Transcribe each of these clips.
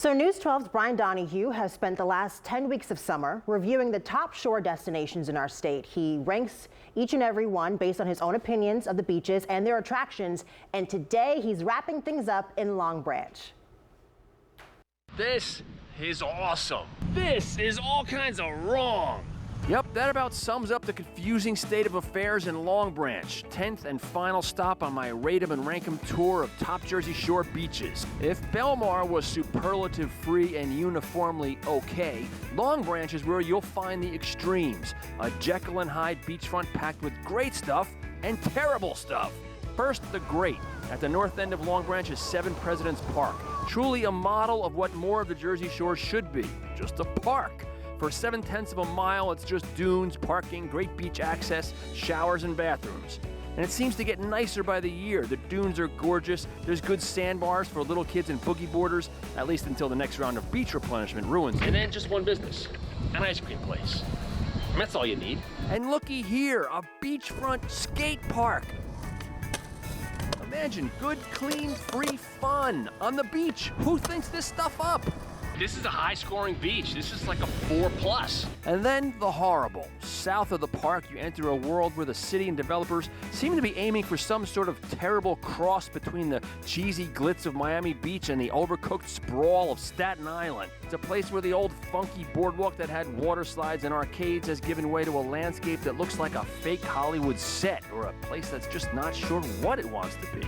So News 12's Brian Donohue has spent the last 10 weeks of summer reviewing the top shore destinations in our state. He ranks each and every one based on his own opinions of the beaches and their attractions. And today he's wrapping things up in Long Branch. This is awesome. This is all kinds of wrong. Yep, that about sums up the confusing state of affairs in Long Branch. 10th and final stop on my rate 'em and rank 'em tour of top Jersey Shore beaches. If Belmar was superlative free and uniformly okay, Long Branch is where you'll find the extremes. A Jekyll and Hyde beachfront packed with great stuff and terrible stuff. First, the great. At the north end of Long Branch is 7 Presidents Park. Truly a model of what more of the Jersey Shore should be. Just a park. For 7/10 of a mile, it's just dunes, parking, great beach access, showers, and bathrooms. And it seems to get nicer by the year. The dunes are gorgeous. There's good sandbars for little kids and boogie boarders, at least until the next round of beach replenishment ruins it. And then just one business, an ice cream place. And that's all you need. And looky here, a beachfront skate park. Imagine good, clean, free fun on the beach. Who thinks this stuff up? This is a high-scoring beach. This is like a 4+. And then the horrible. South of the park, you enter a world where the city and developers seem to be aiming for some sort of terrible cross between the cheesy glitz of Miami Beach and the overcooked sprawl of Staten Island. It's a place where the old funky boardwalk that had water slides and arcades has given way to a landscape that looks like a fake Hollywood set, or a place that's just not sure what it wants to be.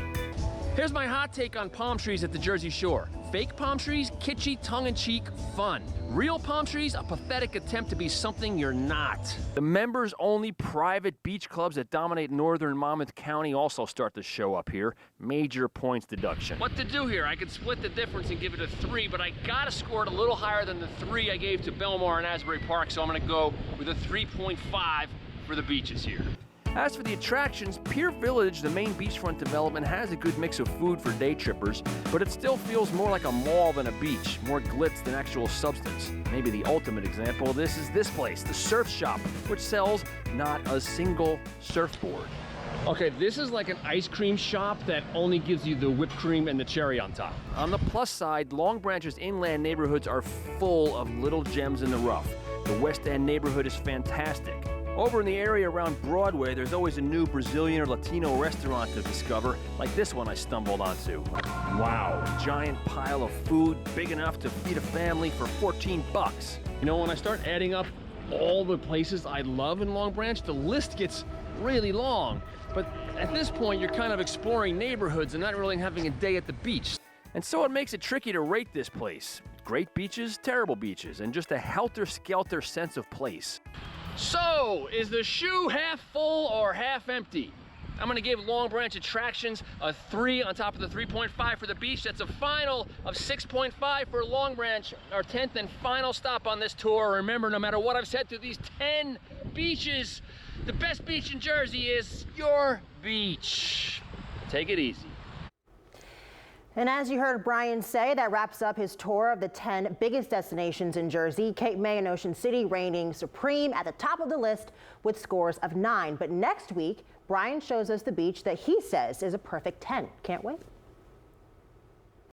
Here's my hot take on palm trees at the Jersey Shore. Fake palm trees, kitschy, tongue-in-cheek fun. Real palm trees, a pathetic attempt to be something you're not. The members-only private beach clubs that dominate northern Monmouth County also start to show up here. Major points deduction. What to do here? I could split the difference and give it a 3, but I gotta score it a little higher than the 3 I gave to Belmar and Asbury Park, so I'm gonna go with a 3.5 for the beaches here. As for the attractions, Pier Village, the main beachfront development, has a good mix of food for day trippers, but it still feels more like a mall than a beach, more glitz than actual substance. Maybe the ultimate example of this is this place, the Surf Shop, which sells not a single surfboard. Okay, this is like an ice cream shop that only gives you the whipped cream and the cherry on top. On the plus side, Long Branch's inland neighborhoods are full of little gems in the rough. The West End neighborhood is fantastic. Over in the area around Broadway, there's always a new Brazilian or Latino restaurant to discover, like this one I stumbled onto. Wow, a giant pile of food big enough to feed a family for 14 bucks. You know, when I start adding up all the places I love in Long Branch, the list gets really long. But at this point, you're kind of exploring neighborhoods and not really having a day at the beach. And so it makes it tricky to rate this place. Great beaches, terrible beaches, and just a helter-skelter sense of place. So, is the shoe half full or half empty? I'm gonna give Long Branch attractions a 3 on top of the 3.5 for the beach. That's a final of 6.5 for Long Branch, our 10th and final stop on this tour. Remember, no matter what I've said through these 10 beaches, the best beach in Jersey is your beach. Take it easy. And as you heard Brian say, that wraps up his tour of the 10 biggest destinations in Jersey. Cape May and Ocean City reigning supreme at the top of the list with scores of 9. But next week, Brian shows us the beach that he says is a perfect 10. Can't wait.